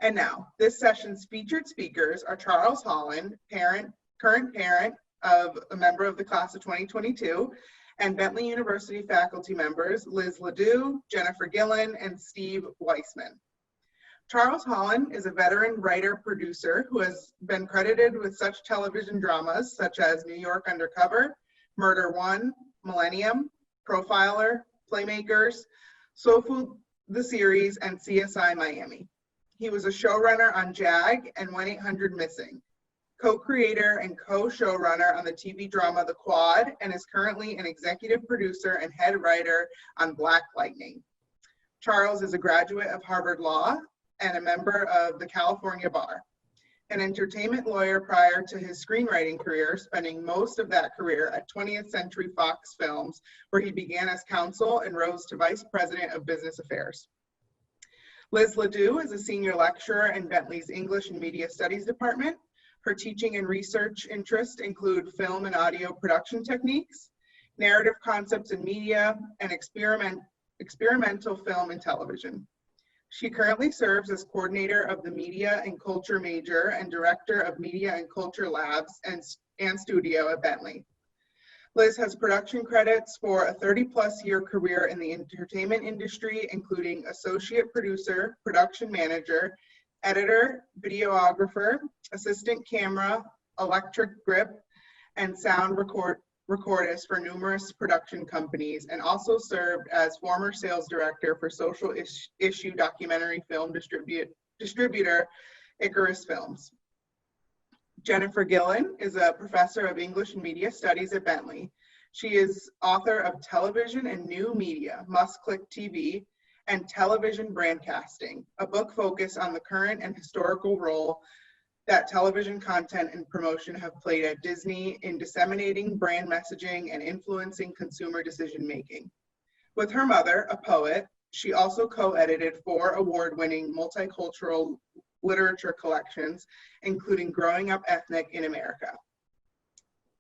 And now, this session's featured speakers are Charles Holland, current parent of a member of the class of 2022, and Bentley University faculty members Liz Ladue, Jennifer Gillen, and Steve Weisman. Charles Holland is a veteran writer-producer who has been credited with such television dramas such as New York Undercover, Murder One, Millennium, Profiler, Playmakers, Soul Food the Series, and CSI Miami. He was a showrunner on JAG and 1-800-MISSING, co-creator and co-showrunner on the TV drama The Quad, and is currently an executive producer and head writer on Black Lightning. Charles is a graduate of Harvard Law and a member of the California Bar. An entertainment lawyer prior to his screenwriting career, spending most of that career at 20th Century Fox Films, where he began as counsel and rose to vice president of business affairs. Liz Ladue is a senior lecturer in Bentley's English and Media Studies department. Her teaching and research interests include film and audio production techniques, narrative concepts in media, and experimental film and television. She currently serves as coordinator of the Media and Culture major and director of Media and Culture Labs and Studio at Bentley. Liz has production credits for a 30-plus year career in the entertainment industry, including associate producer, production manager, editor, videographer, assistant camera, electric grip, and sound recordist for numerous production companies, and also served as former sales director for social issue documentary film distributor Icarus Films. Jennifer Gillen is a professor of English and Media Studies at Bentley. She is author of Television and New Media, Must Click TV, and Television Brandcasting, a book focused on the current and historical role that television content and promotion have played at Disney in disseminating brand messaging and influencing consumer decision-making. With her mother, a poet, she also co-edited 4 award-winning multicultural literature collections, including Growing Up Ethnic in America.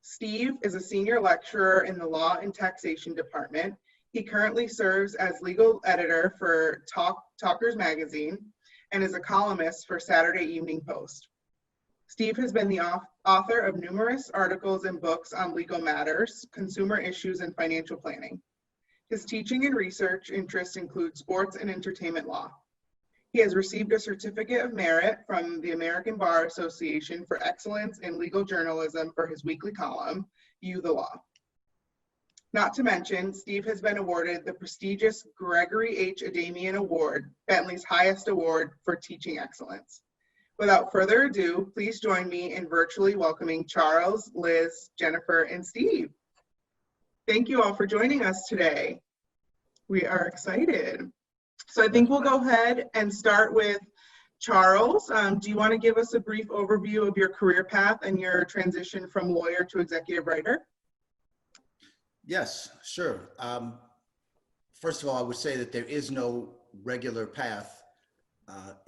Steve is a senior lecturer in the Law and Taxation department. He currently serves as legal editor for Talkers Magazine and is a columnist for Saturday Evening Post. Steve has been the author of numerous articles and books on legal matters, consumer issues, and financial planning. His teaching and research interests include sports and entertainment law. He has received a Certificate of Merit from the American Bar Association for excellence in legal journalism for his weekly column, You the Law. Not to mention, Steve has been awarded the prestigious Gregory H. Adamian Award, Bentley's highest award for teaching excellence. Without further ado, please join me in virtually welcoming Charles, Liz, Jennifer, and Steve. Thank you all for joining us today. We are excited. So I think we'll go ahead and start with Charles. Do you want to give us a brief overview of your career path and your transition from lawyer to executive writer? Yes, sure. First of all, I would say that there is no regular path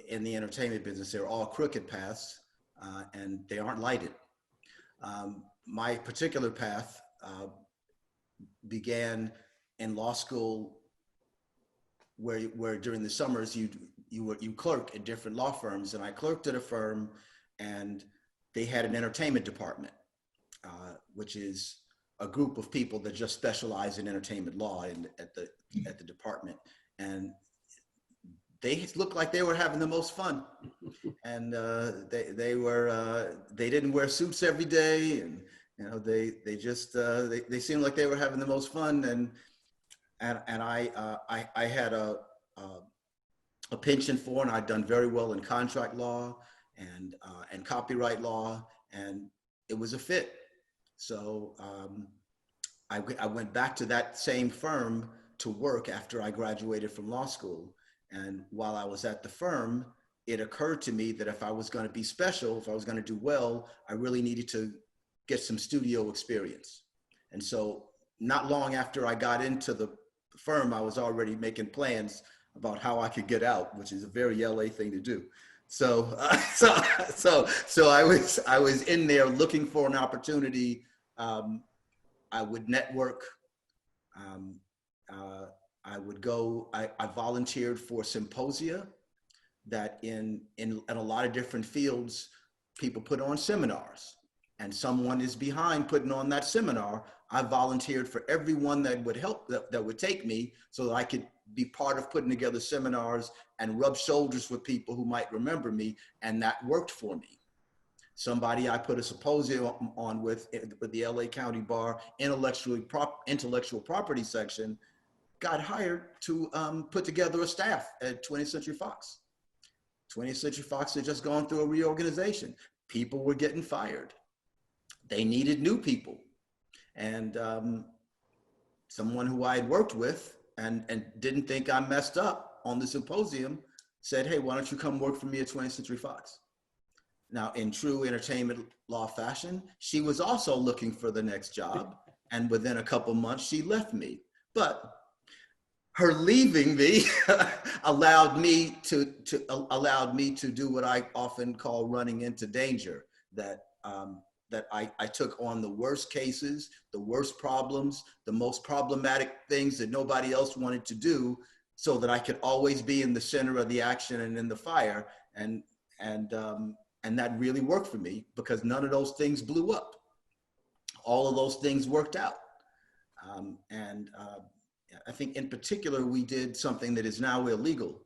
in the entertainment business. They're all crooked paths and they aren't lighted. My particular path began in law school where during the summers you clerk at different law firms, and I clerked at a firm and they had an entertainment department, which is a group of people that just specialize in entertainment law at the department. And they looked like they were having the most fun. And they didn't wear suits every day, and you know they seemed like they were having the most fun. And I had a penchant for, and I'd done very well in contract law and copyright law, and it was a fit. So I went back to that same firm to work after I graduated from law school. And while I was at the firm, it occurred to me that if I was going to be special, if I was going to do well, I really needed to get some studio experience. And so not long after I got into the firm, I was already making plans about how I could get out, which is a very LA thing to do. So I was in there looking for an opportunity. I would network. I would go. I volunteered for symposia that in a lot of different fields, people put on seminars, and someone is behind putting on that seminar. I volunteered for everyone that would help, that would take me, so that I could be part of putting together seminars and rub shoulders with people who might remember me, and that worked for me. Somebody I put a symposium on with the LA County Bar intellectual property section got hired to put together a staff at 20th Century Fox. 20th Century Fox had just gone through a reorganization. People were getting fired. They needed new people. And someone who I had worked with and didn't think I messed up on the symposium said, hey, why don't you come work for me at 20th Century Fox? Now, in true entertainment law fashion, she was also looking for the next job. And within a couple months, she left me. But her leaving me allowed me to do what I often call running into danger. That I took on the worst cases, the worst problems, the most problematic things that nobody else wanted to do, so that I could always be in the center of the action and in the fire. And that really worked for me, because none of those things blew up. All of those things worked out. I think in particular, we did something that is now illegal.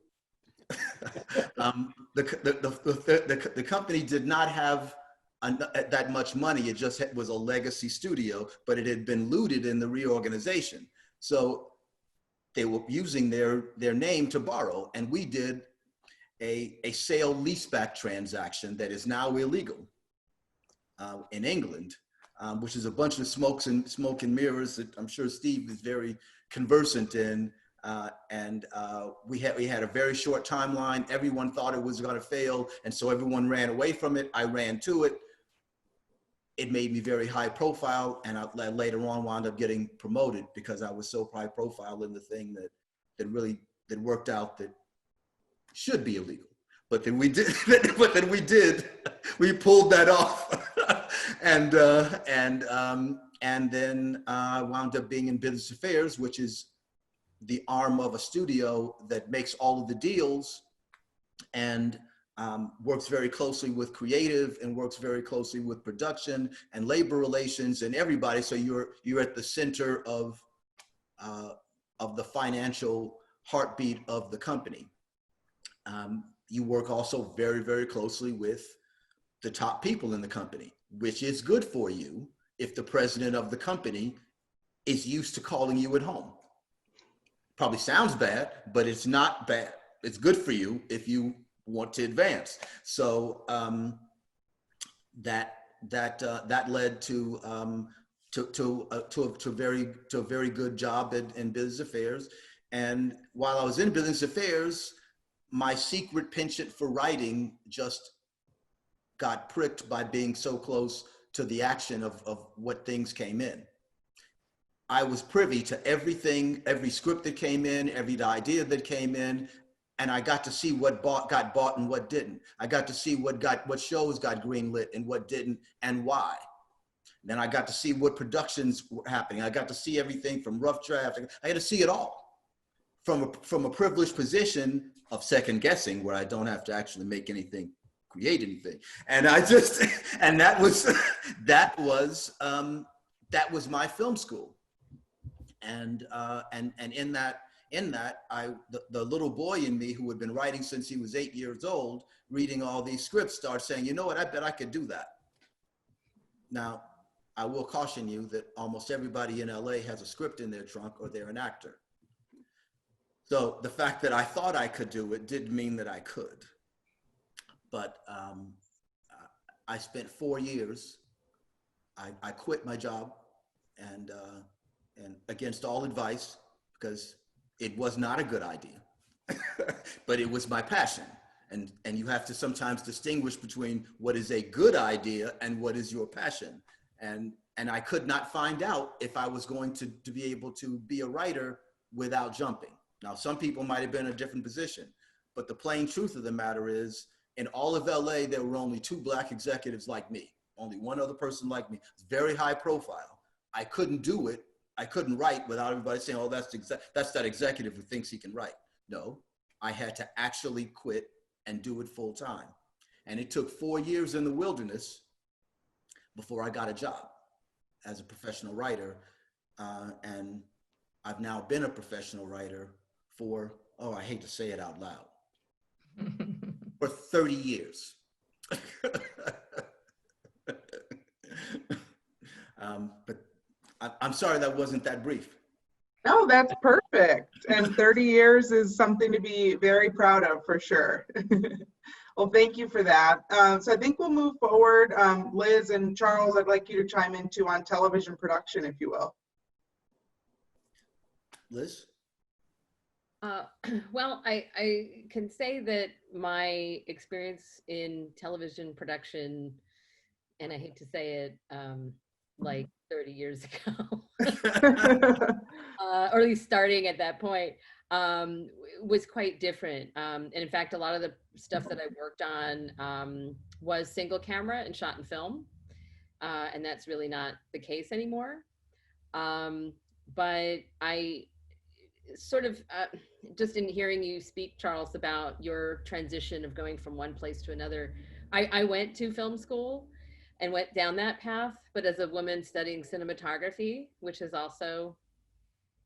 The company did not have that much money. It just was a legacy studio, but it had been looted in the reorganization. So they were using their name to borrow, and we did a sale leaseback transaction that is now illegal in England, which is a bunch of smoke and mirrors that I'm sure Steve is very conversant in. We had a very short timeline. Everyone thought it was going to fail, and so everyone ran away from it. I ran to it. It made me very high profile, and I later on wound up getting promoted because I was so high profile in the thing that worked out that should be illegal. But then we did. We pulled that off, and then wound up being in business affairs, which is the arm of a studio that makes all of the deals, and works very closely with creative, and works very closely with production and labor relations and everybody. So you're at the center of the financial heartbeat of the company. You work also very, very closely with the top people in the company, which is good for you if the president of the company is used to calling you at home. Probably sounds bad, but it's not bad. It's good for you if you want to advance. So that led to a very good job in business affairs. And while I was in business affairs, my secret penchant for writing just got pricked by being so close to the action of what things came in. I was privy to everything, every script that came in, every idea that came in, and I got to see what got bought and what didn't. I got to see what shows got greenlit and what didn't, and why. Then I got to see what productions were happening. I got to see everything from rough draft. I got to see it all from a privileged position of second guessing, where I don't have to actually make anything, create anything. And that was my film school. And in that, the little boy in me who had been writing since he was 8 years old, reading all these scripts, started saying, you know what, I bet I could do that. Now, I will caution you that almost everybody in LA has a script in their trunk, or they're an actor. So the fact that I thought I could do it didn't mean that I could. But I spent 4 years. I quit my job, and against all advice, because it was not a good idea, but it was my passion. And you have to sometimes distinguish between what is a good idea and what is your passion. And I could not find out if I was going to be able to be a writer without jumping. Now, some people might have been in a different position, but the plain truth of the matter is, in all of LA, there were only 2 Black executives like me, only one other person like me. It's very high profile. I couldn't do it. I couldn't write without everybody saying, oh, that's that executive who thinks he can write. No, I had to actually quit and do it full time. And it took 4 years in the wilderness before I got a job as a professional writer. And I've now been a professional writer for, oh, I hate to say it out loud, for 30 years. But I'm sorry that wasn't that brief. No, that's perfect. And 30 years is something to be very proud of for sure. Well, thank you for that. So I think we'll move forward. Liz and Charles, I'd like you to chime in too on television production, if you will. Liz? Well, I can say that my experience in television production, and I hate to say it, like 30 years ago, or at least starting at that point, was quite different. And in fact, a lot of the stuff that I worked on was single camera and shot in film. And that's really not the case anymore. But I sort of, just in hearing you speak, Charles, about your transition of going from one place to another, I went to film school and went down that path, but as a woman studying cinematography, which is also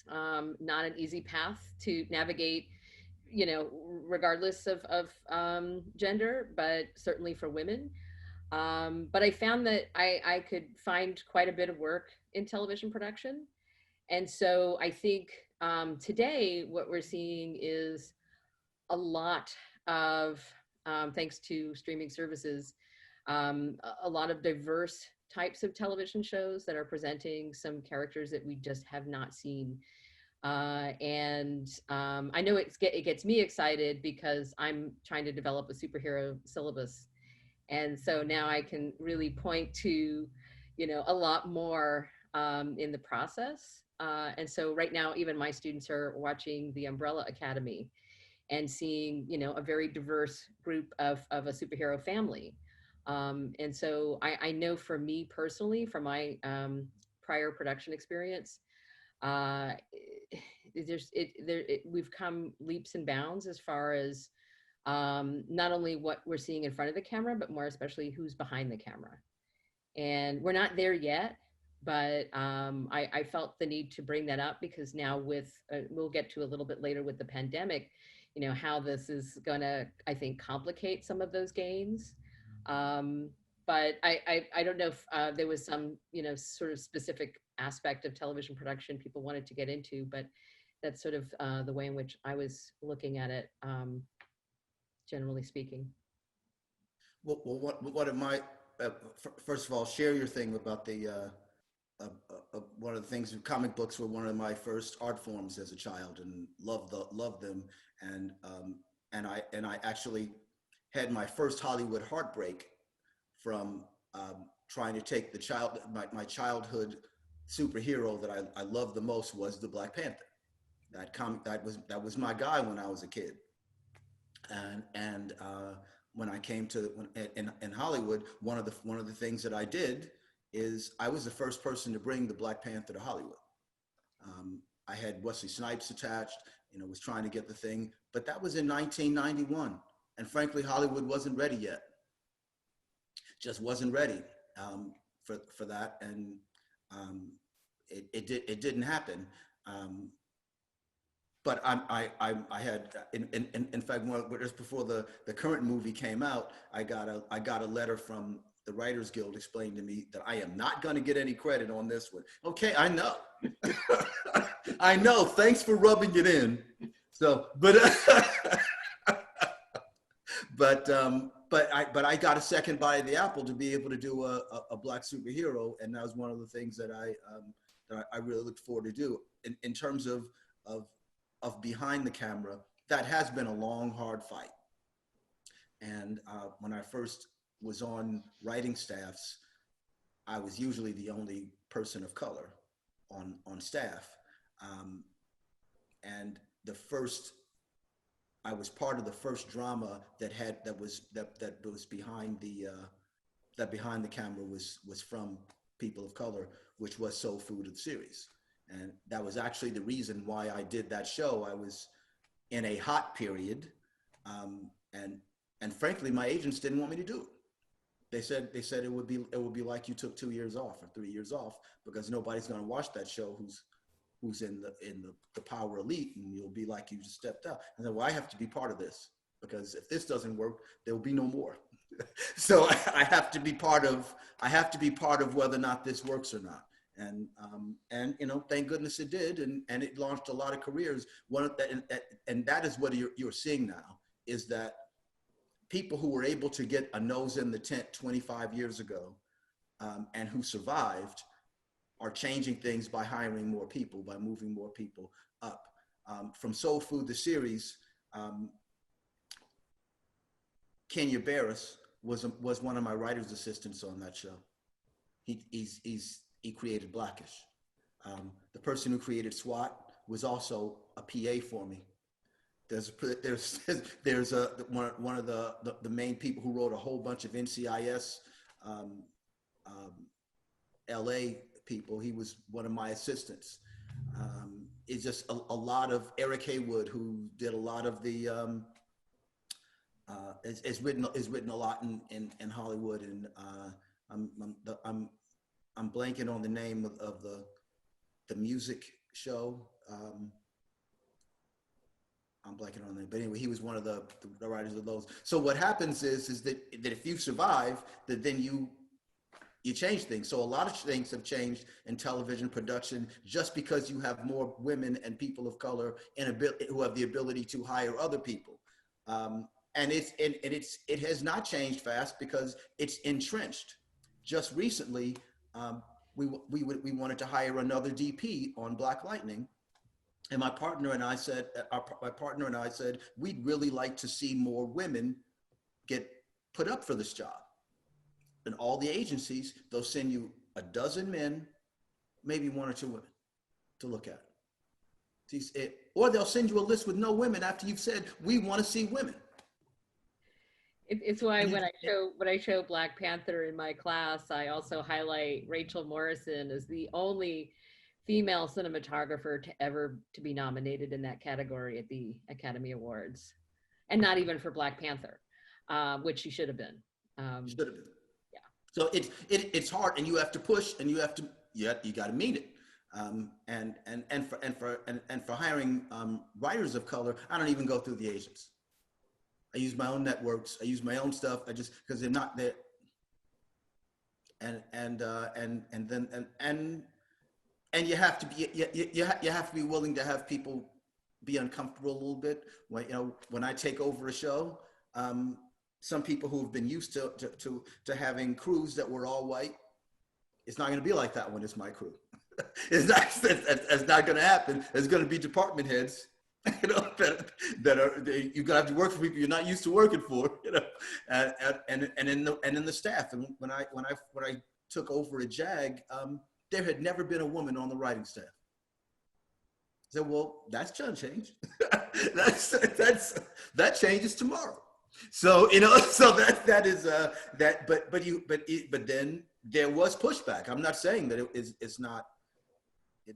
not an easy path to navigate, you know, regardless of gender, but certainly for women. But I found that I could find quite a bit of work in television production. And so I think today what we're seeing is a lot of, thanks to streaming services, a lot of diverse types of television shows that are presenting some characters that we just have not seen. And I know it gets me excited because I'm trying to develop a superhero syllabus. And so now I can really point to, you know, a lot more in the process. And so right now, even my students are watching the Umbrella Academy and seeing, you know, a very diverse group of a superhero family. And so I know for me personally, from my prior production experience, we've come leaps and bounds as far as not only what we're seeing in front of the camera, but more especially who's behind the camera. And we're not there yet, but I felt the need to bring that up because now with, we'll get to a little bit later with the pandemic, you know, how this is gonna, I think, complicate some of those gains. But I don't know if there was some, you know, sort of specific aspect of television production people wanted to get into, but that's sort of the way in which I was looking at it, generally speaking. Well, what it might, first of all, share your thing about the, one of the things, comic books were one of my first art forms as a child and loved them. And I actually had my first Hollywood heartbreak from trying to take my childhood superhero that I loved the most was the Black Panther. That comic, that was my guy when I was a kid. And when I came to in Hollywood, one of the things that I did is I was the first person to bring the Black Panther to Hollywood. I had Wesley Snipes attached, you know, was trying to get the thing, but that was in 1991, and frankly, Hollywood wasn't ready yet. Just wasn't ready for that, and it didn't happen. But I had, in fact, just before the current movie came out, I got a letter from the Writers Guild explaining to me that I am not going to get any credit on this one. Okay, I know, I know. Thanks for rubbing it in. So, but I got a second bite of the apple to be able to do a Black superhero, and that was one of the things that I really looked forward to do in terms of behind the camera. That has been a long, hard fight. And when I first was on writing staffs, I was usually the only person of color on staff. And I was part of the first drama that was behind the camera was from people of color, which was Soul Food of the series. And that was actually the reason why I did that show. I was in a hot period, and and frankly, my agents didn't want me to do it. They said it would be like you took 2 years off or 3 years off, because nobody's going to watch that show who's in the power elite, and you'll be like you just stepped out. And then, well, I have to be part of this, because if this doesn't work, there will be no more. So I have to be part of whether or not this works or not. And thank goodness it did, and it launched a lot of careers. And that is what you're seeing now, is that people who were able to get a nose in the tent 25 years ago, and who survived, are changing things by hiring more people, by moving more people up. From Soul Food, the series, Kenya Barris was one of my writer's assistants on that show. He created Blackish. The person who created SWAT was also a PA for me. There's one of the main people who wrote a whole bunch of NCIS LA people. He was one of my assistants. It's just a lot of Eric Haywood, who did a lot of the is written a lot in Hollywood, and I'm blanking on the name of the music show. I'm blanking on it, but anyway, he was one of the writers of those. So what happens is that if you survive, that then you change things. So a lot of things have changed in television production just because you have more women and people of color who have the ability to hire other people. And it has not changed fast because it's entrenched. Just recently, we wanted to hire another DP on Black Lightning. And my partner and I said, we'd really like to see more women get put up for this job. And all the agencies, they'll send you a dozen men, maybe 1 or 2 women to look at. Or they'll send you a list with no women after you've said, we want to see women. It's why when I show Black Panther in my class, I also highlight Rachel Morrison as the only female cinematographer to be nominated in that category at the Academy Awards, and not even for Black Panther, which she should have been. Should have been. Yeah. So it's hard, and you have to push, and you got to meet it. And for hiring writers of color, I don't even go through the agents. I use my own networks. I use my own stuff. I just, because they're not there. And you have to be you have to be willing to have people be uncomfortable a little bit. When I take over a show, some people who have been used to having crews that were all white, it's not going to be like that when it's my crew. It's not going to happen. There's going to be department heads, you're going to have to work for people you're not used to working for, and in the staff. And when I took over at JAG, there had never been a woman on the writing staff. I said, well, that's going to change. that changes tomorrow. So but then there was pushback. I'm not saying that it's not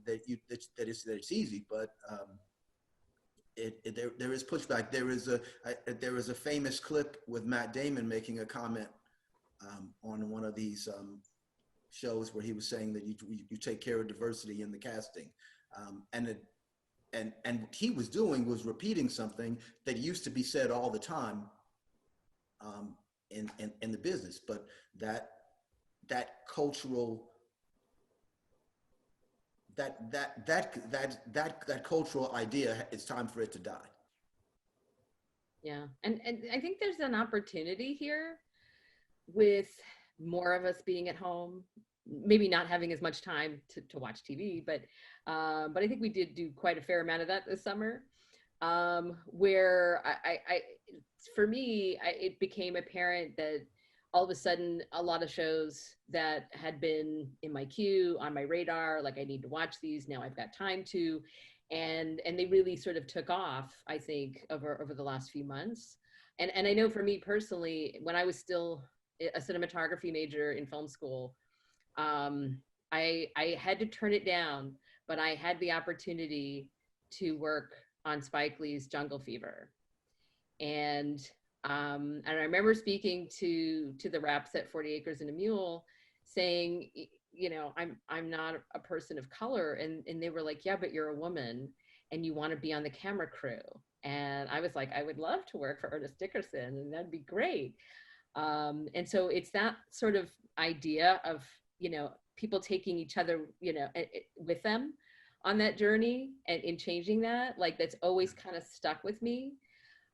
that it's easy, but there is pushback. There is a famous clip with Matt Damon making a comment on one of these shows where he was saying that you take care of diversity in the casting, and what he was doing was repeating something that used to be said all the time in the business, but that cultural that cultural idea, it's time for it to die. Yeah, and I think there's an opportunity here with more of us being at home, maybe not having as much time to watch TV, but I think we did do quite a fair amount of that this summer, where for me, it became apparent that all of a sudden, a lot of shows that had been in my queue, on my radar, like I need to watch these, now I've got time to, and they really sort of took off, I think, over the last few months. And I know for me personally, when I was still a cinematography major in film school, I had to turn it down, but I had the opportunity to work on Spike Lee's Jungle Fever. And And I remember speaking to the reps at 40 Acres and a Mule saying, you know, I'm not a person of color. And they were like, yeah, but you're a woman and you want to be on the camera crew. And I was like, I would love to work for Ernest Dickerson, and that'd be great. And so it's that sort of idea of, you know, people taking each other, you know, with them on that journey and in changing that, like that's always kind of stuck with me.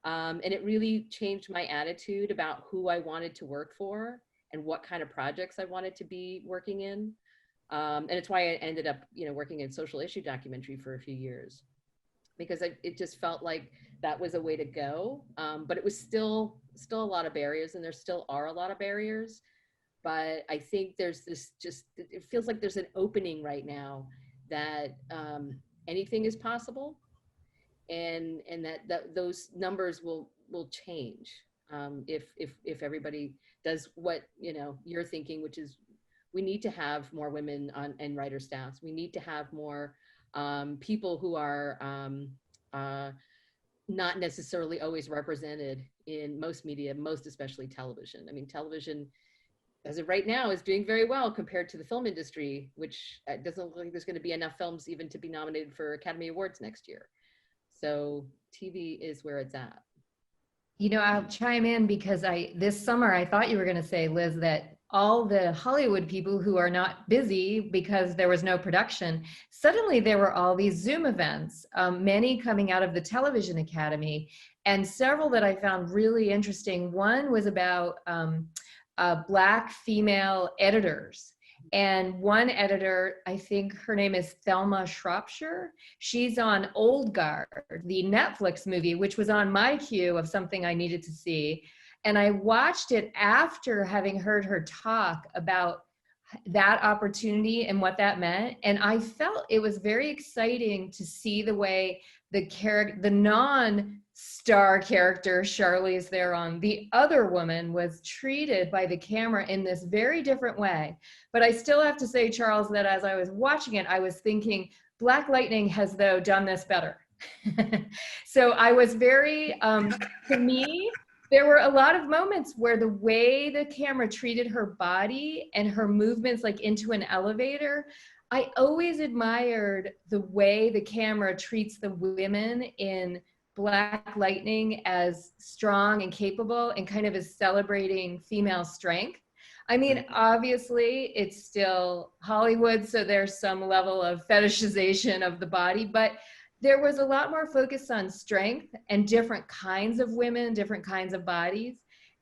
And it really changed my attitude about who I wanted to work for and what kind of projects I wanted to be working in. And it's why I ended up, you know, working in social issue documentary for a few years, because it just felt like that was a way to go. But it was still a lot of barriers, and there still are a lot of barriers. But I think there's this it feels like there's an opening right now that anything is possible, and that those numbers will change if everybody does what, you know, you're thinking, which is we need to have more women on and writer staffs. We need to have more people who are not necessarily always represented in most media, most especially television. I mean, television, as of right now, is doing very well compared to the film industry, which doesn't look like there's going to be enough films even to be nominated for Academy Awards next year. So TV is where it's at. You know, I'll chime in because this summer, I thought you were going to say, Liz, that all the Hollywood people who are not busy because there was no production, suddenly there were all these Zoom events, many coming out of the Television Academy, and several that I found really interesting. One was about Black female editors. And one editor, I think her name is Thelma Shropshire. She's on Old Guard, the Netflix movie, which was on my queue of something I needed to see. And I watched it after having heard her talk about that opportunity and what that meant. And I felt it was very exciting to see the way the non-star character, Charlize Theron, the other woman, was treated by the camera in this very different way. But I still have to say, Charles, that as I was watching it, I was thinking Black Lightning has, though, done this better. So I was very, to me, there were a lot of moments where the way the camera treated her body and her movements, like into an elevator, I always admired the way the camera treats the women in Black Lightning as strong and capable and kind of as celebrating female strength. I mean, obviously it's still Hollywood, so there's some level of fetishization of the body, but there was a lot more focus on strength and different kinds of women, different kinds of bodies.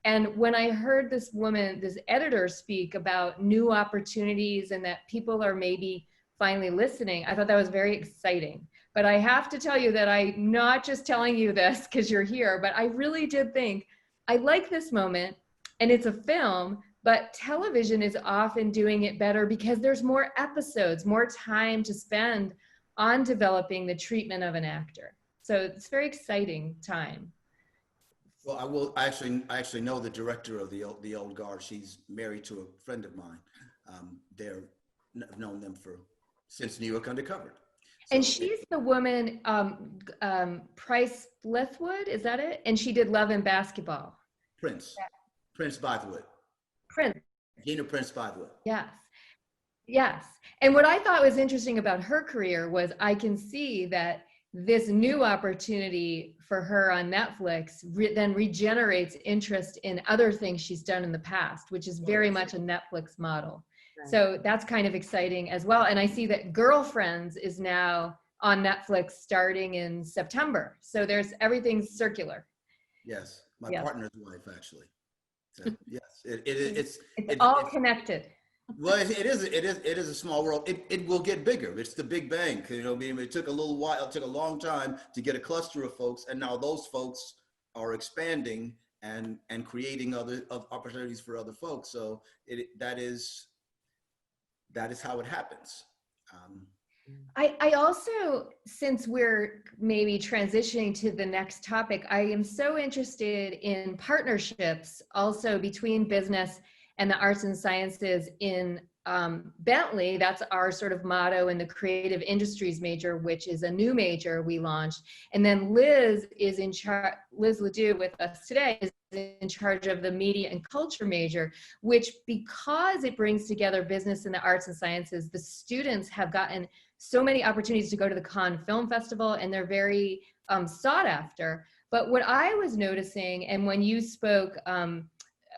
And when I heard this woman, this editor, speak about new opportunities and that people are maybe finally listening, I thought that was very exciting. But I have to tell you that I'm not just telling you this because you're here, but I really did think, I like this moment, and it's a film, but television is often doing it better because there's more episodes, more time to spend on developing the treatment of an actor. So it's a very exciting time. Well, I actually know the director of the Old Guard. She's married to a friend of mine. I've known them since New York Undercover. So, and she's the woman, Price Lithwood, is that it? And she did Love and Basketball. Prince Bythewood. Prince. Gina Prince Bythewood. Yes. Yes. And what I thought was interesting about her career was I can see that this new opportunity for her on Netflix then regenerates interest in other things she's done in the past, which is very much a Netflix model. Right. So that's kind of exciting as well. And I see that Girlfriends is now on Netflix starting in September. So everything's circular. Yes. My partner's wife, actually. So, yes, it's all connected. Well, it is a small world. It will get bigger. It's the Big Bang. You know, I mean, it took a little while. It took a long time to get a cluster of folks, and now those folks are expanding and creating other opportunities for other folks. So that is how it happens. I also, since we're maybe transitioning to the next topic, I am so interested in partnerships also between business and the arts and sciences in Bentley. That's our sort of motto in the creative industries major, which is a new major we launched. And then Liz is Liz Ladue with us today, is in charge of the media and culture major, which, because it brings together business and the arts and sciences, the students have gotten so many opportunities to go to the Cannes Film Festival, and they're very sought after. But what I was noticing, and when you spoke,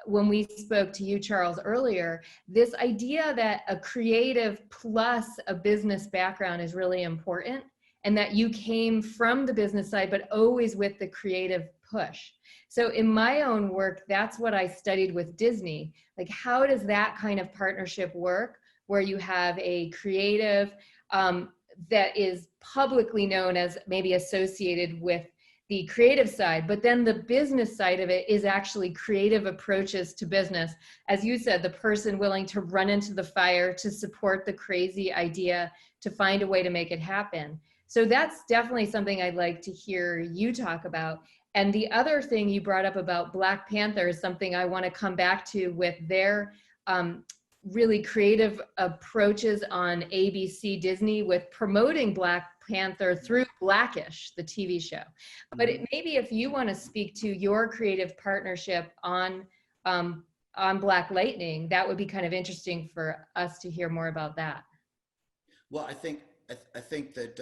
when we spoke to you, Charles, earlier, this idea that a creative plus a business background is really important, and that you came from the business side, but always with the creative push. So in my own work, that's what I studied with Disney. Like, how does that kind of partnership work, where you have a creative that is publicly known as maybe associated with the creative side, but then the business side of it is actually creative approaches to business. As you said, the person willing to run into the fire to support the crazy idea, to find a way to make it happen. So that's definitely something I'd like to hear you talk about. And the other thing you brought up about Black Panther is something I want to come back to with their really creative approaches on ABC Disney with promoting Black Panther through Blackish, the TV show. But maybe if you want to speak to your creative partnership on Black Lightning, that would be kind of interesting for us to hear more about that. Well, I think that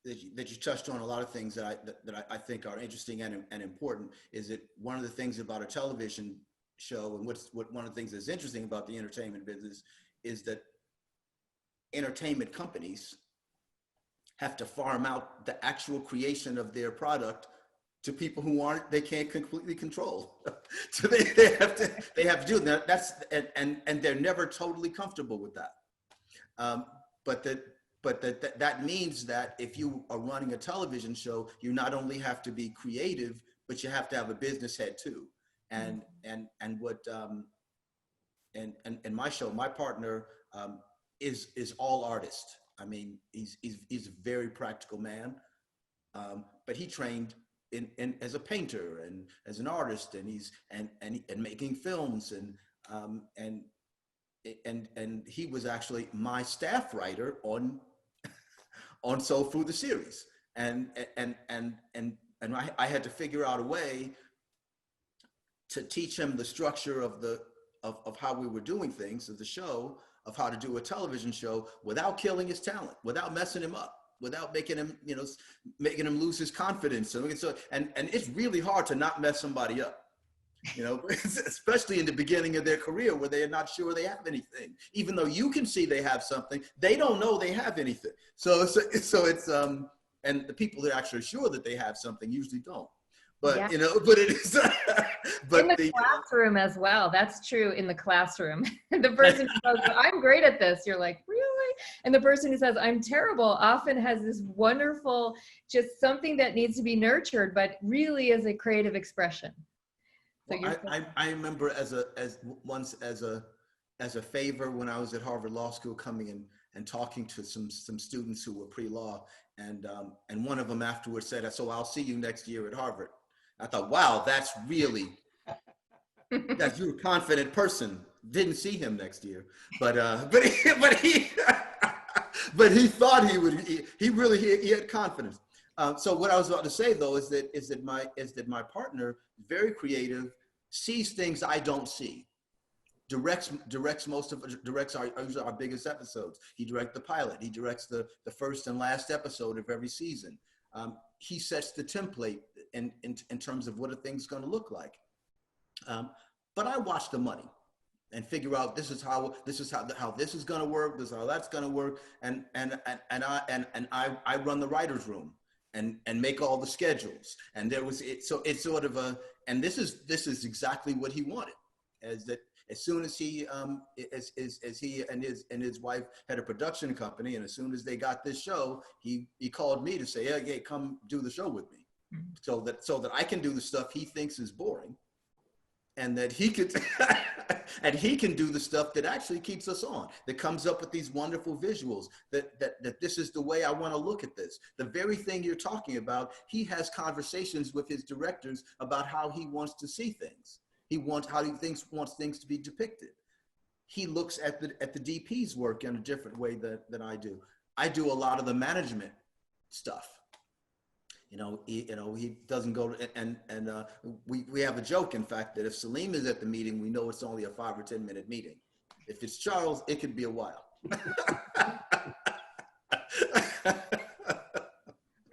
that you touched on a lot of things that I think are interesting and important. Is that one of the things about a television show, and one of the things that's interesting about the entertainment business is that entertainment companies have to farm out the actual creation of their product to people who they can't completely control. So they have to do that. That's and they're never totally comfortable with that. But that means that if you are running a television show, you not only have to be creative, but you have to have a business head too. And what and my show, my partner is all artist. I mean, he's a very practical man, but he trained in as a painter and as an artist, and he's and making films, and he was actually my staff writer on Soul Food the series, and I had to figure out a way to teach him the structure of how we were doing things of the show, of how to do a television show without killing his talent, without messing him up, without making him, making him lose his confidence. And it's really hard to not mess somebody up, especially in the beginning of their career where they're not sure they have anything. Even though you can see they have something, they don't know they have anything. So it's and the people that are actually sure that they have something usually don't. But yeah. But it is. But in the classroom as well. That's true in the classroom. The person who says, "I'm great at this," you're like, "Really?" And the person who says, "I'm terrible," often has this wonderful, just something that needs to be nurtured, but really is a creative expression. So well, I remember once as a favor when I was at Harvard Law School, coming in and talking to some students who were pre-law, and one of them afterwards said, "So I'll see you next year at Harvard." I thought, wow, that's really, you're a confident person. Didn't see him next year, but he thought he would. He had confidence. So what I was about to say though is that my partner, very creative, sees things I don't see. Directs our biggest episodes. He directs the pilot. He directs the first and last episode of every season. He sets the template in terms of what a thing's going to look like. But I watch the money and figure out this is how this is going to work. This is how that's going to work. And I run the writer's room and make all the schedules. And so it's sort of and this is exactly what he wanted, as that. As soon as he and his wife had a production company, and as soon as they got this show, he called me to say, "Hey, come do the show with me," so that I can do the stuff he thinks is boring, and that he could and he can do the stuff that actually keeps us on, that comes up with these wonderful visuals. That this is the way I want to look at this. The very thing you're talking about, he has conversations with his directors about how he wants to see things. He wants wants things to be depicted. He looks at the DP's work in a different way than I do. I do a lot of the management stuff. He doesn't go to, we have a joke, in fact, that if Salim is at the meeting, we know it's only a 5 or 10 minute meeting. If it's Charles, it could be a while.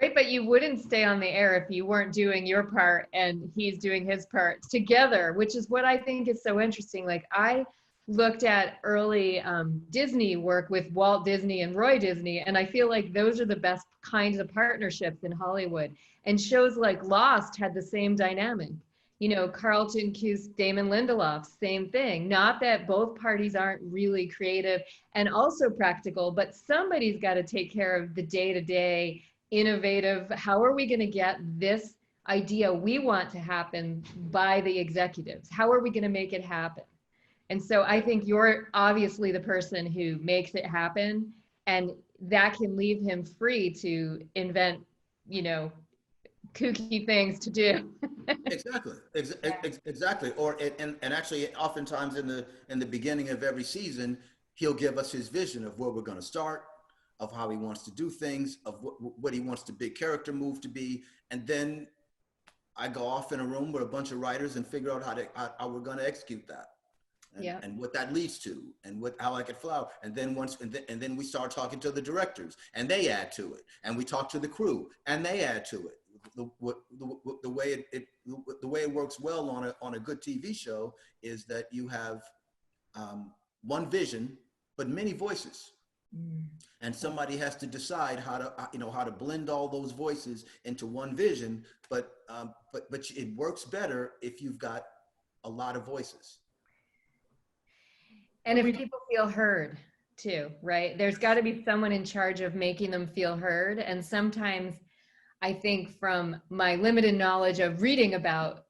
Right, but you wouldn't stay on the air if you weren't doing your part and he's doing his part together, which is what I think is so interesting. Like, I looked at early Disney work with Walt Disney and Roy Disney, and I feel like those are the best kinds of partnerships in Hollywood. And shows like Lost had the same dynamic. Carlton Cuse, Damon Lindelof, same thing. Not that both parties aren't really creative and also practical, but somebody's got to take care of the day-to-day innovative. How are we going to get this idea we want to happen by the executives? How are we going to make it happen? And so I think you're obviously the person who makes it happen, and that can leave him free to invent, kooky things to do. Exactly. And actually, oftentimes in the beginning of every season, he'll give us his vision of where we're going to start, of how he wants to do things, of what he wants the big character move to be, and then I go off in a room with a bunch of writers and figure out how we're going to execute that. And what that leads to, and how I could flow. And then we start talking to the directors, and they add to it. And we talk to the crew, and they add to it. The way it works well on a good TV show is that you have one vision, but many voices. And somebody has to decide how to blend all those voices into one vision. But it works better if you've got a lot of voices. And if people feel heard too, right? There's got to be someone in charge of making them feel heard. And sometimes I think, from my limited knowledge of reading about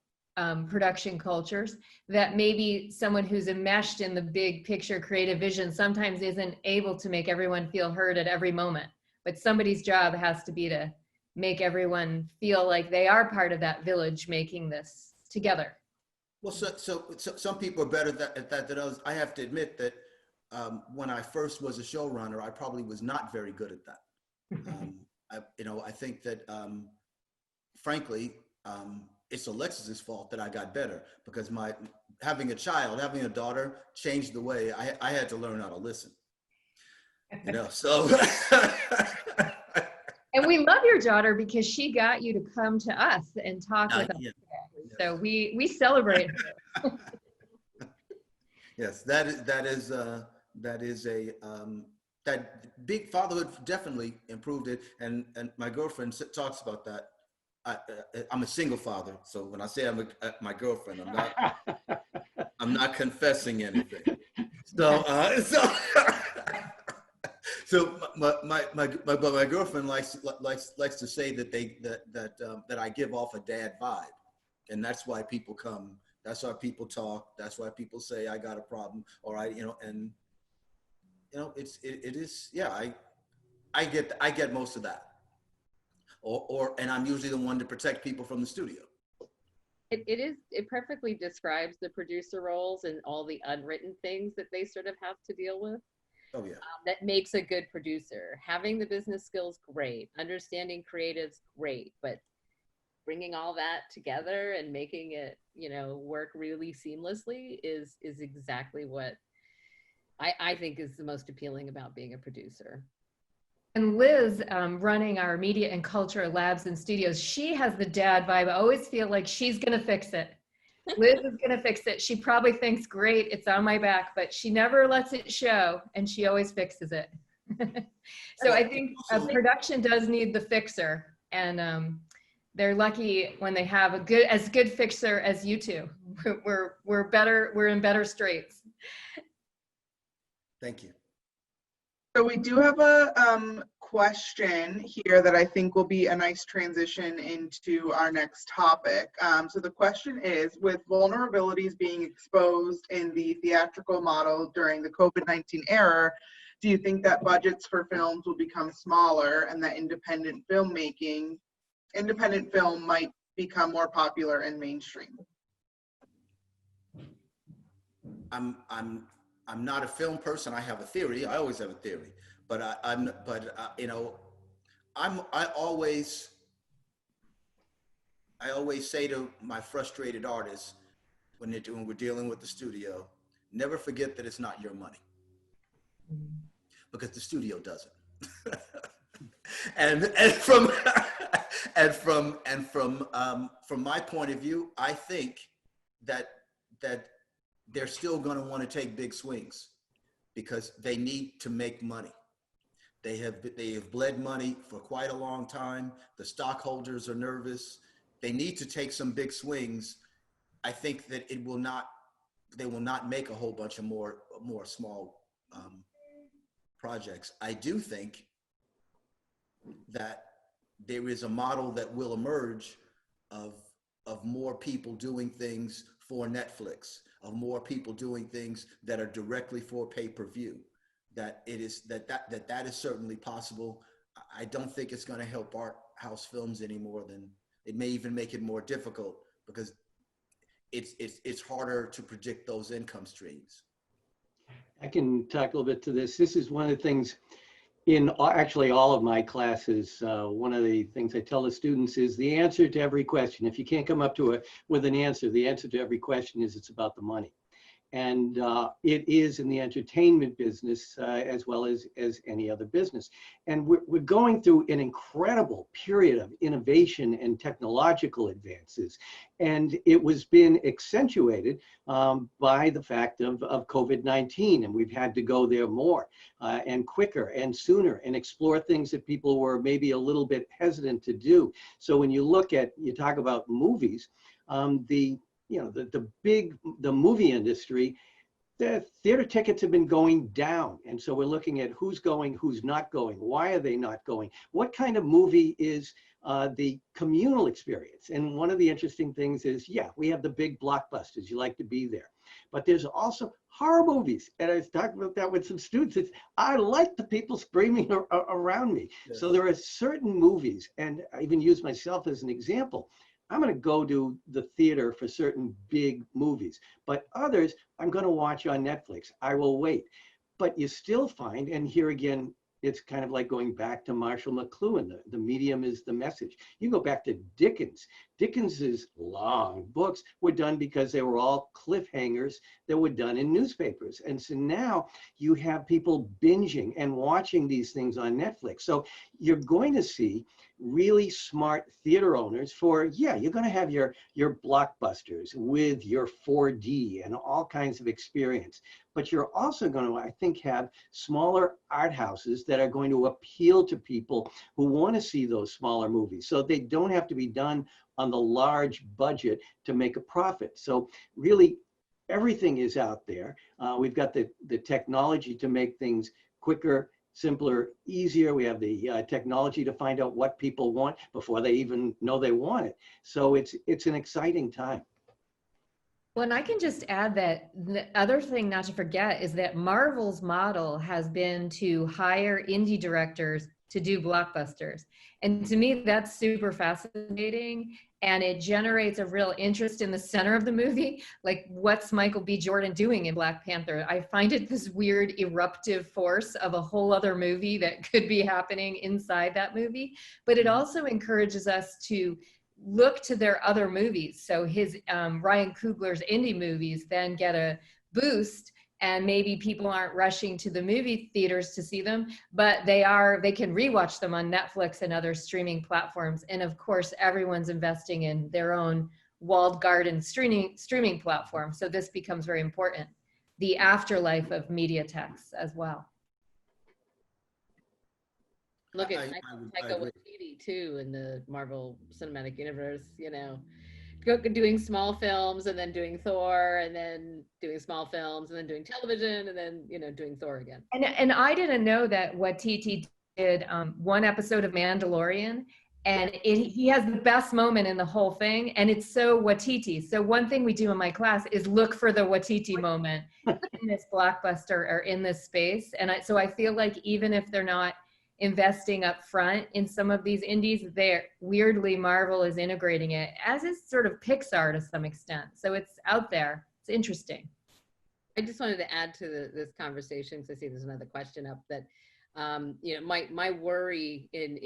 production cultures, that maybe someone who's enmeshed in the big picture creative vision sometimes isn't able to make everyone feel heard at every moment. But somebody's job has to be to make everyone feel like they are part of that village making this together. Well, so some people are better at that than others. I have to admit that when I first was a showrunner, I probably was not very good at that. I think that, frankly, it's Alexis's fault that I got better, because having a daughter changed the way I had to learn how to listen. So. And we love your daughter because she got you to come to us and talk with us today. So we celebrate her. Yes, that big fatherhood definitely improved it. And my girlfriend talks about that. I'm a single father, so when I say I'm my girlfriend, I'm not confessing anything. So my girlfriend likes to say that I give off a dad vibe, and that's why people come. That's why people talk. That's why people say I got a problem, or it is. Yeah, I get most of that. And I'm usually the one to protect people from the studio. It perfectly describes the producer roles and all the unwritten things that they sort of have to deal with. Oh yeah. That makes a good producer. Having the business skills, great. Understanding creatives, great. But bringing all that together and making it, work really seamlessly is exactly what I think is the most appealing about being a producer. And Liz, running our media and culture labs and studios, she has the dad vibe. I always feel like she's going to fix it. Liz is going to fix it. She probably thinks, great, it's on my back, but she never lets it show, and she always fixes it. So I think a production does need the fixer, and they're lucky when they have as good fixer as you two. We're in better straits. Thank you. So we do have a question here that I think will be a nice transition into our next topic. So the question is, with vulnerabilities being exposed in the theatrical model during the COVID-19 era, do you think that budgets for films will become smaller and that independent film might become more popular and mainstream? I'm not a film person. I have a theory. I always have a theory, but I always I always say to my frustrated artists when we're dealing with the studio, never forget that it's not your money, because the studio doesn't. and from from my point of view, I think that they're still going to want to take big swings because they need to make money. They have bled money for quite a long time. The stockholders are nervous. They need to take some big swings. I think that they will not make a whole bunch of more small projects. I do think that there is a model that will emerge of more people doing things for Netflix, of more people doing things that are directly for pay-per-view. That is certainly possible. I don't think it's going to help art house films anymore. Than it may even make it more difficult, because it's harder to predict those income streams. I can talk a little bit to this. This is one of the things in actually all of my classes. One of the things I tell the students is the answer to every question. If you can't come up with an answer, the answer to every question is it's about the money. And it is in the entertainment business as well as any other business. And we're going through an incredible period of innovation and technological advances. And it was been accentuated by the fact of COVID-19. And we've had to go there more and quicker and sooner and explore things that people were maybe a little bit hesitant to do. So when you talk about movies, the movie industry, the theater tickets have been going down. And so we're looking at who's going, who's not going. Why are they not going? What kind of movie is the communal experience? And one of the interesting things is, yeah, we have the big blockbusters. You like to be there. But there's also horror movies. And I was talking about that with some students. I like the people screaming around me. Yes. So there are certain movies, and I even use myself as an example. I'm going to go to the theater for certain big movies, but others I'm going to watch on Netflix. I will wait. But you still find, and here again, it's kind of like going back to Marshall McLuhan. The medium is the message. You go back to Dickens. Dickens's long books were done because they were all cliffhangers that were done in newspapers. And so now you have people binging and watching these things on Netflix. So you're going to see really smart theater owners you're going to have your blockbusters with your 4D and all kinds of experience. But you're also going to, I think, have smaller art houses that are going to appeal to people who want to see those smaller movies. So they don't have to be done on the large budget to make a profit. So really, everything is out there. We've got the technology to make things quicker, simpler, easier. We have the technology to find out what people want before they even know they want it. So it's an exciting time. Well, and I can just add that the other thing not to forget is that Marvel's model has been to hire indie directors to do blockbusters. And to me, that's super fascinating. And it generates a real interest in the center of the movie. Like, what's Michael B. Jordan doing in Black Panther? I find it this weird eruptive force of a whole other movie that could be happening inside that movie. But it also encourages us to look to their other movies. So his Ryan Coogler's indie movies then get a boost, and maybe people aren't rushing to the movie theaters to see them, but they can rewatch them on Netflix and other streaming platforms. And of course, everyone's investing in their own walled garden streaming platform. So this becomes very important. The afterlife of media techs as well. Look at Taika Waititi too in the Marvel Cinematic Universe, doing small films and then doing Thor and then doing small films and then doing television and then, doing Thor again. And I didn't know that Waititi did one episode of Mandalorian, and he has the best moment in the whole thing, and it's so Waititi. So one thing we do in my class is look for the Waititi moment in this blockbuster or in this space. And so I feel like even if they're not investing up front in some of these indies, weirdly Marvel is integrating it, as is sort of Pixar to some extent. So it's out there. It's interesting. I just wanted to add to this conversation, because I see there's another question up, that my worry in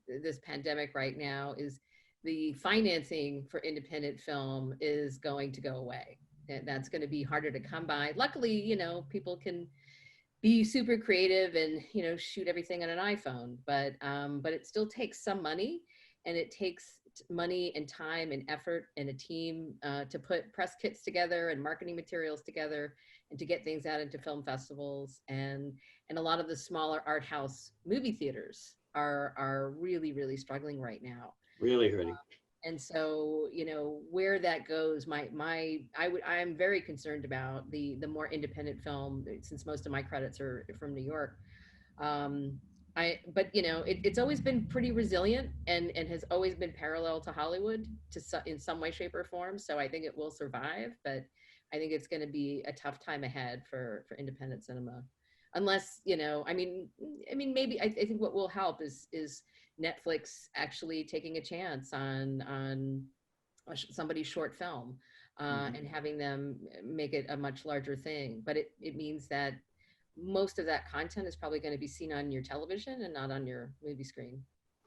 this pandemic right now is the financing for independent film is going to go away. That's going to be harder to come by. Luckily, you know, people can be super creative and, you know, shoot everything on an iPhone, but it still takes some money, and it takes money and time and effort and a team to put press kits together and marketing materials together and to get things out into film festivals. And a lot of the smaller art house movie theaters are really, really struggling right now. Really hurting. And so, you know, where that goes, I'm very concerned about the more independent film, since most of my credits are from New York. But you know, it's always been pretty resilient and has always been parallel to Hollywood in some way, shape, or form. So I think it will survive, but I think it's going to be a tough time ahead for independent cinema, unless, you know, I mean, maybe I think what will help is Netflix actually taking a chance on somebody's short film and having them make it a much larger thing. But it means that most of that content is probably going to be seen on your television and not on your movie screen.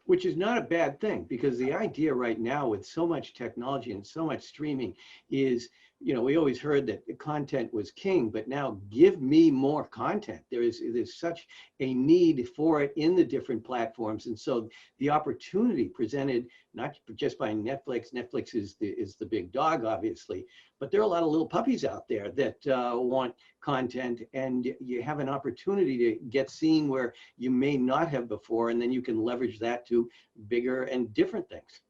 Which is not a bad thing, because the idea right now with so much technology and so much streaming is, you know, we always heard that the content was king, but now give me more content. There's such a need for it in the different platforms. And so the opportunity presented not just by Netflix, Netflix is the big dog, obviously, but there are a lot of little puppies out there that want content, and you have an opportunity to get seen where you may not have before, and then you can leverage that to bigger and different things.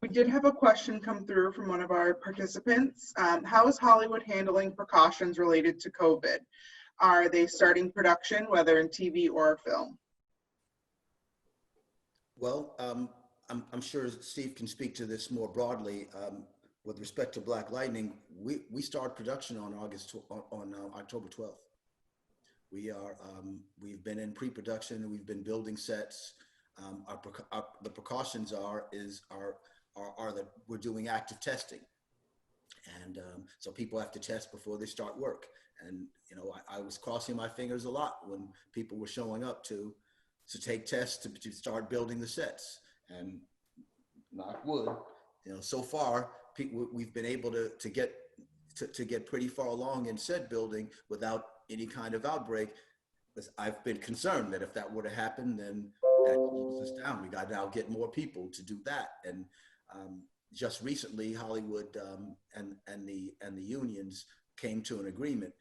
We did have a question come through from one of our participants. How is Hollywood handling precautions related to COVID? Are they starting production, whether in TV or film? Well, I'm sure Steve can speak to this more broadly. With respect to Black Lightning, we start production on October 12th. We've been in pre-production. We've been building sets. The precautions are that we're doing active testing, and so people have to test before they start work. And you know, I was crossing my fingers a lot when people were showing up to take tests to start building the sets. And knock wood, you know, so far we've been able to get pretty far along in set building without any kind of outbreak. Because I've been concerned that if that were to happen, then that slows us down. We got to now get more people to do that. And just recently, Hollywood and the unions came to an agreement.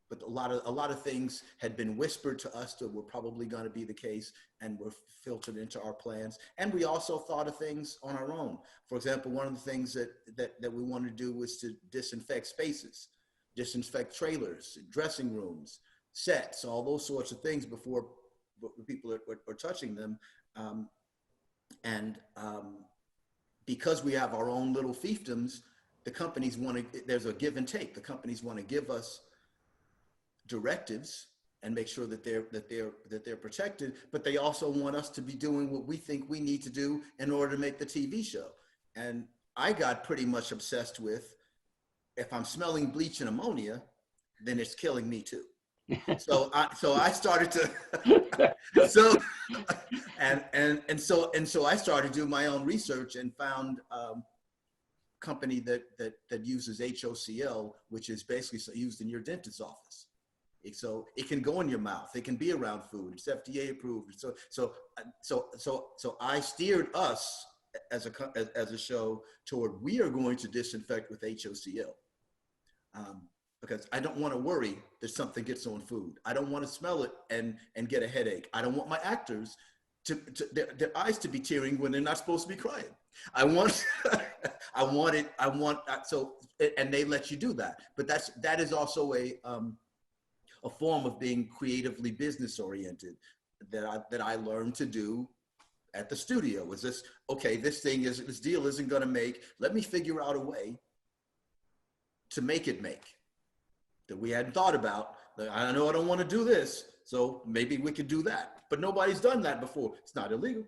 But a lot of things had been whispered to us that were probably going to be the case, and were filtered into our plans. And we also thought of things on our own. For example, one of the things that we wanted to do was to disinfect spaces, disinfect trailers, dressing rooms, sets, all those sorts of things before people are touching them. Because we have our own little fiefdoms, the companies there's a give and take. The companies want to give us directives and make sure that they're protected, but they also want us to be doing what we think we need to do in order to make the TV show. And I got pretty much obsessed with, if I'm smelling bleach and ammonia, then it's killing me too. So I started to so I started doing my own research and found a company that uses HOCl, which is basically used in your dentist's office. So it can go in your mouth. It can be around food. It's FDA approved. So I steered us as a show toward, we are going to disinfect with HOCl. Because I don't want to worry that something gets on food. I don't want to smell it and get a headache. I don't want my actors their eyes to be tearing when they're not supposed to be crying. And they let you do that. But that is also a form of being creatively business oriented that I learned to do at the studio. Was this, okay, this deal isn't going to make, let me figure out a way to make it make, that we hadn't thought about. I know I don't want to do this, so maybe we could do that. But nobody's done that before. It's not illegal,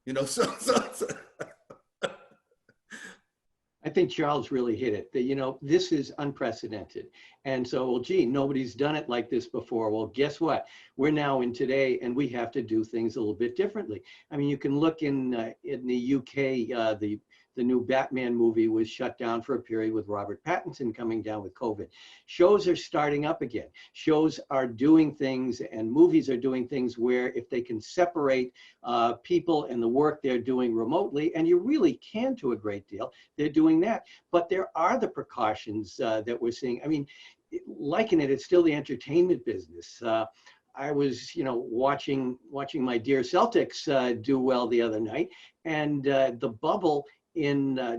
you know. So. I think Charles really hit it, that, you know, this is unprecedented. And so, well, gee, nobody's done it like this before. Well, guess what? We're now in today, and we have to do things a little bit differently. I mean, you can look in the UK, the new Batman movie was shut down for a period with Robert Pattinson coming down with COVID. Shows are starting up again. Shows are doing things, and movies are doing things where if they can separate people and the work they're doing remotely, and you really can to a great deal, they're doing that. But there are the precautions that we're seeing. I mean, liken it, it's still the entertainment business. I was, you know, watching my dear Celtics do well the other night, and the bubble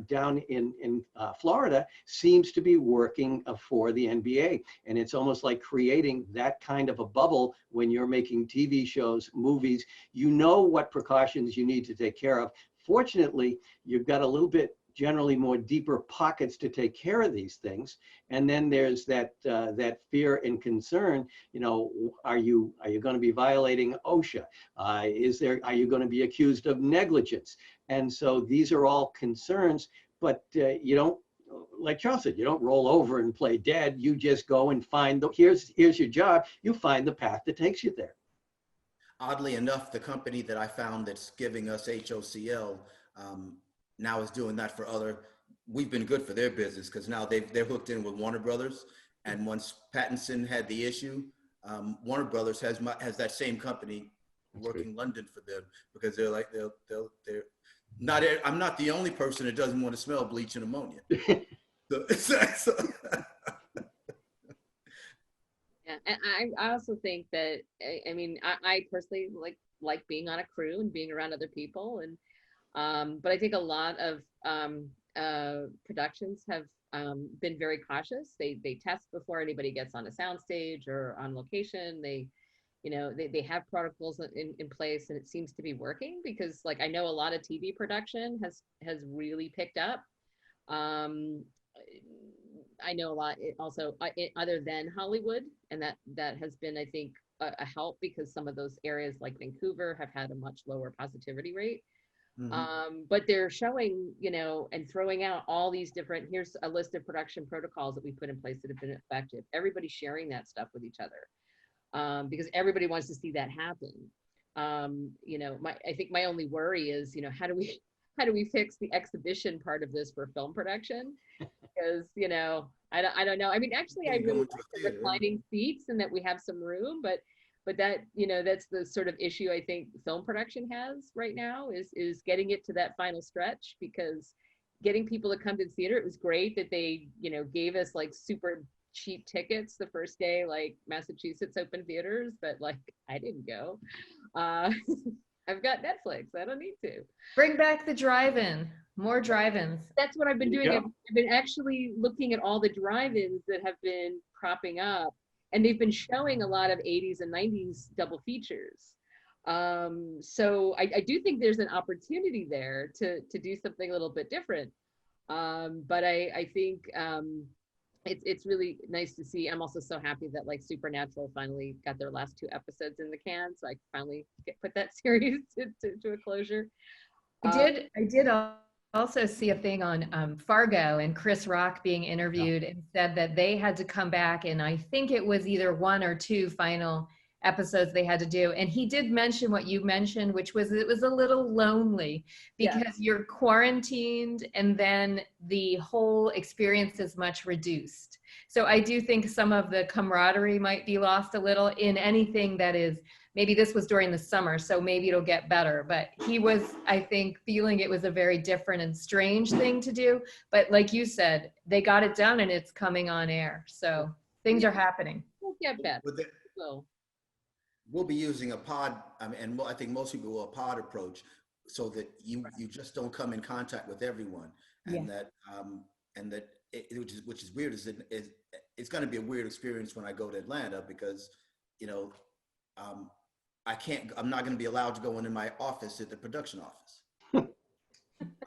down in Florida seems to be working for the NBA. And it's almost like creating that kind of a bubble when you're making TV shows, movies. You know what precautions you need to take care of. Fortunately, you've got a little bit generally more deeper pockets to take care of these things. And then there's that fear and concern, you know, are you going to be violating OSHA? Are you going to be accused of negligence? And so these are all concerns, but you don't, like Charles said, you don't roll over and play dead. You just go and find here's your job. You find the path that takes you there. Oddly enough, the company that I found that's giving us HOCL now is doing that for other. We've been good for their business because now they're hooked in with Warner Brothers. And once Pattinson had the issue, Warner Brothers has that same company working London for them, because they're like, they're not. I'm not the only person that doesn't want to smell bleach and ammonia. So, Yeah, and I also think that, I mean, I personally like being on a crew and being around other people, and but I think a lot of productions have been very cautious. They test before anybody gets on a soundstage or on location. They have protocols in place, and it seems to be working, because like I know a lot of TV production has really picked up. I know a lot also other than Hollywood, and that has been, I think, a help, because some of those areas like Vancouver have had a much lower positivity rate. Mm-hmm. But they're showing, you know, and throwing out all these different, here's a list of production protocols that we put in place that have been effective. Everybody's sharing that stuff with each other, because everybody wants to see that happen. You know, I think my only worry is, you know, how do we fix the exhibition part of this for film production? Because, you know, I don't know. I mean, actually, I really like the reclining seats and that we have some room, but that, you know, that's the sort of issue I think film production has right now is getting it to that final stretch, because getting people to come to the theater, it was great that they, you know, gave us like super cheap tickets the first day, like Massachusetts open theaters, but like I didn't go. I've got Netflix. I don't need to. Bring back the drive-in. More drive-ins. That's what I've been doing. I've been actually looking at all the drive-ins that have been cropping up, and they've been showing a lot of 80s and 90s double features. So I do think there's an opportunity there to do something a little bit different. But I think it's really nice to see. I'm also so happy that like Supernatural finally got their last 2 episodes in the can, so I finally put that series to a closure. I did also see a thing on Fargo, and Chris Rock being interviewed, and said that they had to come back, and I think it was either 1 or 2 final episodes they had to do. And he did mention what you mentioned, which was it was a little lonely, because you're quarantined, and then the whole experience is much reduced. So I do think some of the camaraderie might be lost a little in anything that is, maybe this was during the summer, so maybe it'll get better. But he was, I think, feeling it was a very different and strange thing to do. But like you said, they got it done, and it's coming on air. So things are happening. We'll get better. We'll be using a pod, and I think most people will, a pod approach, so that you just don't come in contact with everyone, and that which is weird, is it's going to be a weird experience when I go to Atlanta, because, you know, I'm not going to be allowed to go into my office at the production office.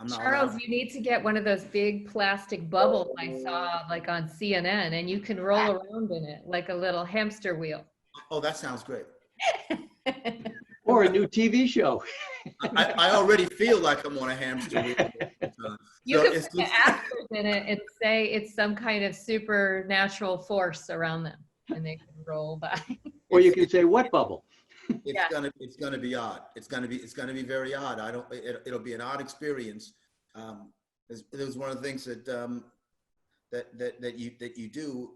Charles, you need to get one of those big plastic bubbles I saw like on CNN, and you can roll around in it like a little hamster wheel. Oh, that sounds great. Or a new TV show. I already feel like I'm on a hamster wheel. You So could it's put the just, actors in it and say it's some kind of supernatural force around them, and they can roll by. Or you it's, can say wet bubble. it's Yeah. gonna be odd. It's gonna be very odd. It'll be an odd experience. It was one of the things that that you do.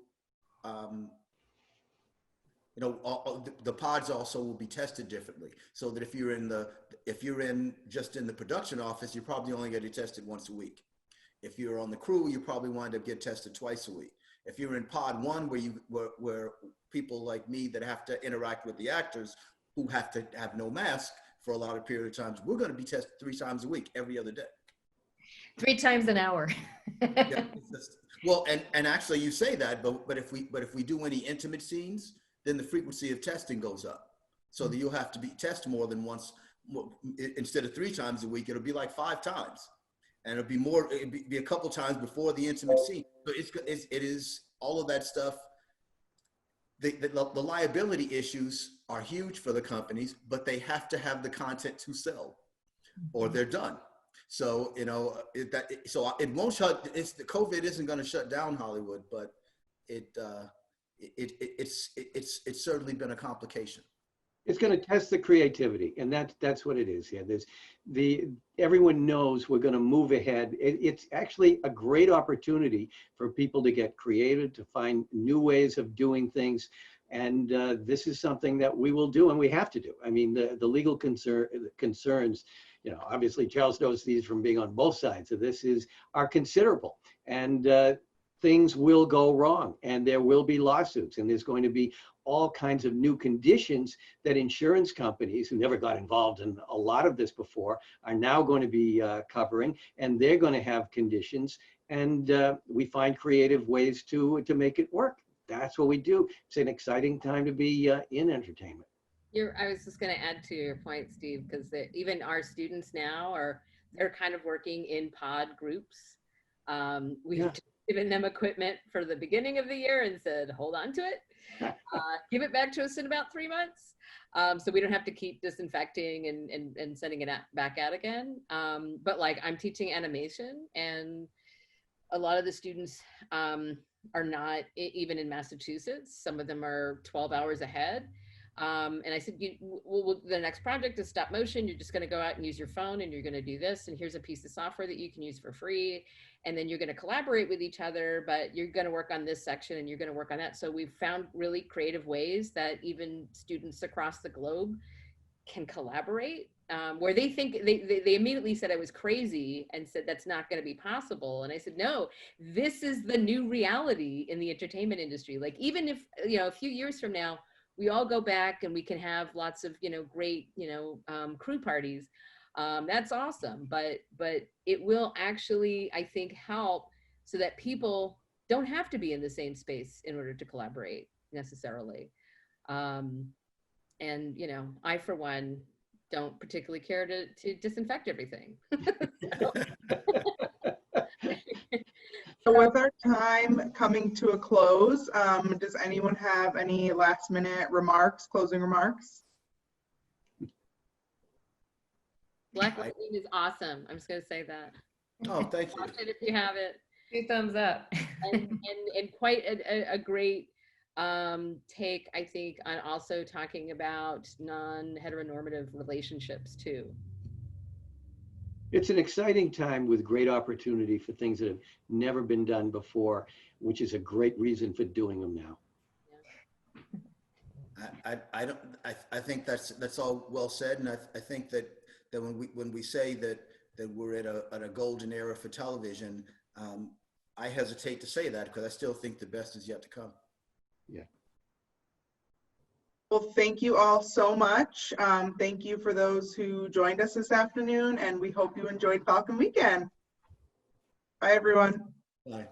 You know, the pods also will be tested differently. So that if you're just in the production office, you're probably only getting tested once a week. If you're on the crew, you probably wind up getting tested twice a week. If you're in pod one, where people like me that have to interact with the actors who have to have no mask for a lot of period of times, we're going to be tested 3 times a week, every other day. 3 times an hour. Yeah, well, and actually you say that, but if we do any intimate scenes, then the frequency of testing goes up. So that you'll have to test more than once. Instead of 3 times a week, it'll be like 5 times. And it'll be more, it'll be a couple times before the intimate scene. So it is all of that stuff. The liability issues are huge for the companies, but they have to have the content to sell or they're done. So, you know, it won't shut, the COVID isn't going to shut down Hollywood, but it's certainly been a complication. It's going to test the creativity, and that's what it is here. Everyone knows we're going to move ahead. It's actually a great opportunity for people to get creative, to find new ways of doing things, and this is something that we will do, and we have to do. I mean, the legal concerns, you know, obviously Charles knows these from being on both sides of this, are considerable, and things will go wrong, and there will be lawsuits, and there's going to be all kinds of new conditions that insurance companies who never got involved in a lot of this before are now going to be covering, and they're going to have conditions, and we find creative ways to make it work. That's what we do. It's an exciting time to be in entertainment. I was just going to add to your point, Steve, because even our students now they're kind of working in pod groups. We've given them equipment for the beginning of the year and said, hold on to it. Give it back to us in about 3 months. So we don't have to keep disinfecting and sending it back out again. But like I'm teaching animation, and a lot of the students are not even in Massachusetts. Some of them are 12 hours ahead. And I said, the next project is stop motion. You're just going to go out and use your phone, and you're going to do this. And here's a piece of software that you can use for free. And then you're going to collaborate with each other, but you're going to work on this section and you're going to work on that. So we've found really creative ways that even students across the globe can collaborate, where they think they immediately said I was crazy and said that's not going to be possible. And I said, no, this is the new reality in the entertainment industry. Like, even if, you know, a few years from now, we all go back and we can have lots of, you know, great, you know, crew parties. That's awesome, but it will actually, I think, help so that people don't have to be in the same space in order to collaborate necessarily. And, you know, I, for one, don't particularly care to disinfect everything. So with our time coming to a close, does anyone have any last minute remarks, closing remarks? Black Lightning is awesome. I'm just going to say that. Oh, thank you. Watch it if you have it. 2 thumbs up. and quite a great take, I think, on also talking about non-heteronormative relationships too. It's an exciting time with great opportunity for things that have never been done before, which is a great reason for doing them now. I think that's all well said, and I think that when we say that we're at a golden era for television, I hesitate to say that because I still think the best is yet to come. Yeah. Well, thank you all so much. Thank you for those who joined us this afternoon, and we hope you enjoyed Falcon Weekend. Bye, everyone. Bye.